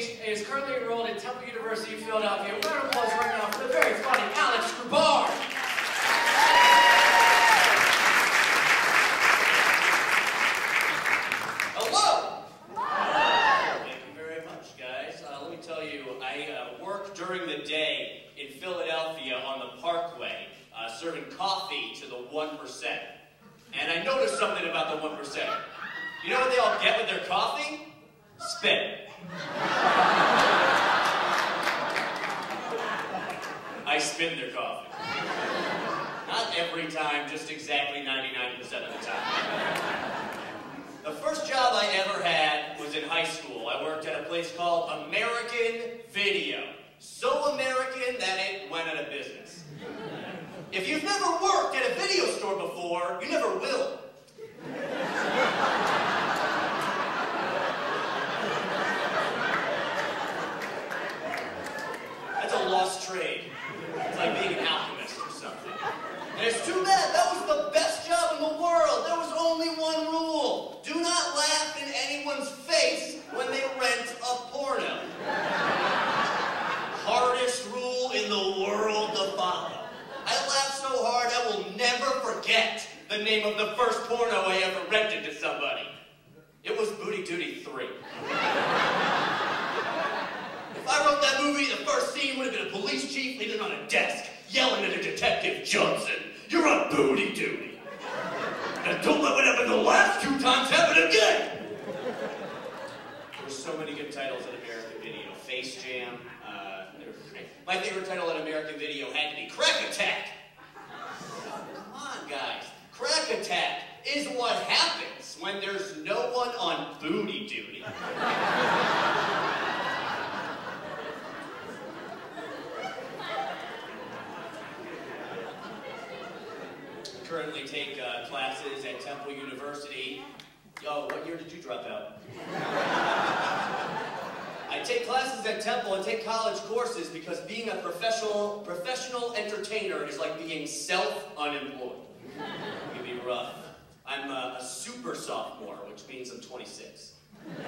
stage and is currently enrolled at Temple University of Philadelphia. Round of applause right now for the very funny Alex Grubard. Hello. Thank you very much, guys. Let me tell you, I work during the day in Philadelphia on the Parkway, serving coffee to the 1%. And I noticed something about the 1%. You know what they all get with their coffee? Spit. I spit in their coffee. Not every time, just exactly 99% of the time. The first job I ever had was in high school. I worked at a place called American Video. So American that it went out of business. If you've never worked at a video store before, you never will. That's a lost trade. It's like being an alchemist or something. And it's too bad. That was the best job in the world. There was only one rule. Do not laugh in anyone's face when they rent a porno. Hardest rule in the world to follow. I laughed so hard I will never forget the name of the first porno I ever rented to somebody. It was Booty Duty 3. If I wrote that movie, the first scene would have been a police chief leaning on a desk, yelling at a Detective Johnson, "You're on booty duty. And don't let what happened the last 2 times happen again." There were so many good titles at American Video. Face Jam. My favorite title at American Video had to be Crack Attack. Come on, guys. Crack Attack is what happens when there's no one on booty duty. I currently take classes at Temple University. Yo, what year did you drop out? I take classes at Temple and take college courses because being a professional entertainer is like being self-unemployed. It can be rough. I'm a super sophomore, which means I'm 26. Like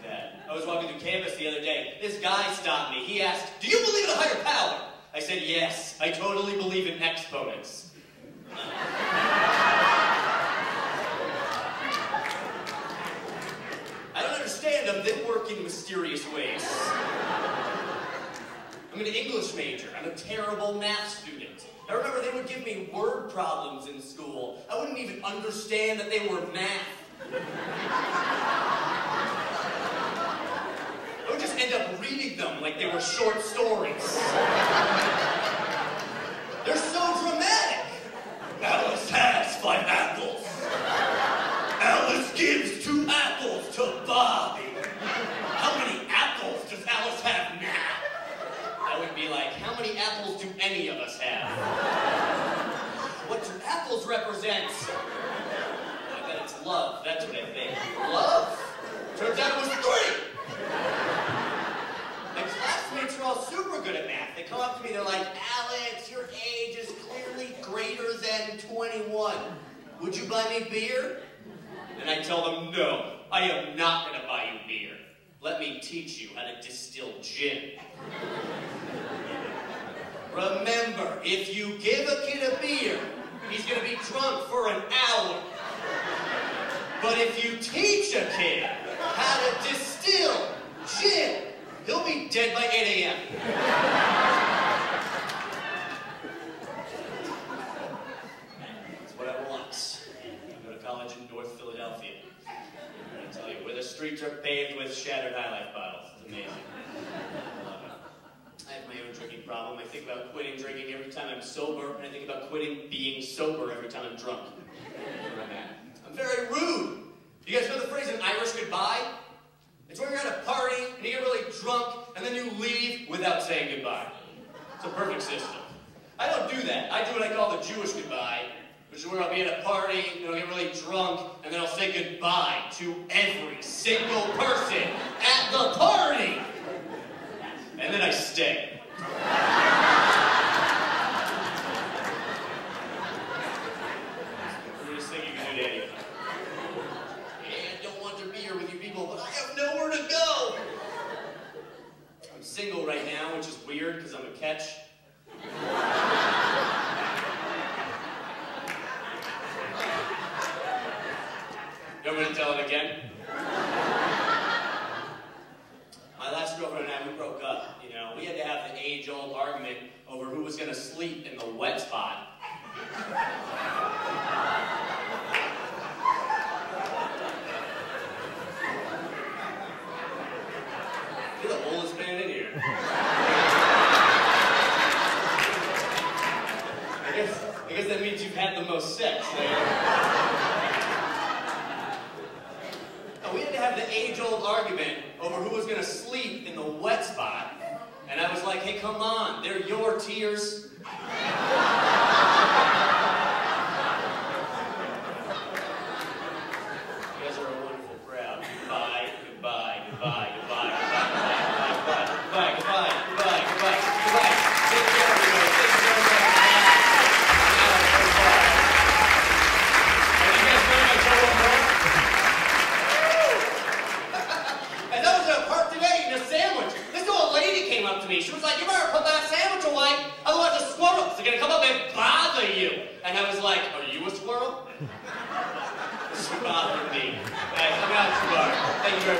that. I was walking through campus the other day. This guy stopped me. He asked, "Do you believe in a higher power?" I said, "Yes, I totally believe in exponents." I don't understand them. They work in mysterious ways. I'm an English major. I'm a terrible math student. I remember they would give me word problems in school. I wouldn't even understand that they were math. I would just end up reading them like they were short stories. They're so dramatic. Alice has 5 apples. Alice gives 2 apples to Bobby. How many apples does Alice have now? I would be like, how many apples do any of us have? What do apples represent? I bet it's love. That's what I think. Love? Turns out it was 3. My classmates are all super good at math. They come up to me, they're like, "Alex, your age is clearly greater than 21. Would you buy me beer?" And I tell them, "No, I am not going to buy you beer. Let me teach you how to distill gin." Remember, if you give a kid a beer, he's going to be drunk for an hour. But if you teach a kid how to distill gin, he'll be dead by 8 a.m. That's what I want. I go to college in North Philadelphia. I tell you, where the streets are paved with shattered High Life bottles. It's amazing. I love it. I have my own drinking problem. I think about quitting drinking every time I'm sober, and I think about quitting being sober every time I'm drunk. That's where I'm at. I'm very rude. You guys know the phrase "an Irish goodbye"? It's when you're at a party, and you get really drunk, and then you leave without saying goodbye. It's a perfect system. I don't do that. I do what I call the Jewish goodbye, which is where I'll be at a party, and I'll get really drunk, and then I'll say goodbye to every single person at the party. And then I stay. Weirdest thing you can do to anyone. Hey, I don't want to be here with you people, but I have nowhere to go. catch? You want me to tell it again? My last girlfriend and I, we broke up. You know, we had to have the age-old argument over who was going to sleep in the wet spot. You're the oldest man in here. I guess that means you've had the most sex. We had to have the age-old argument over who was going to sleep in the wet spot. And I was like, hey, come on, they're your tears. You guys are a wonderful crowd. Goodbye, goodbye, goodbye, goodbye, goodbye, goodbye, goodbye, goodbye, goodbye, goodbye, goodbye. Take care, everybody. Thank you very much. Are you guys going to show one more? And that was at a park today eating a sandwich. This old lady came up to me. She was like, you better put that sandwich away. Otherwise the squirrels are going to come up and bother you. And I was like, are you a squirrel? She bothered me. Guys, I'm out to Grubard. Thank you very much.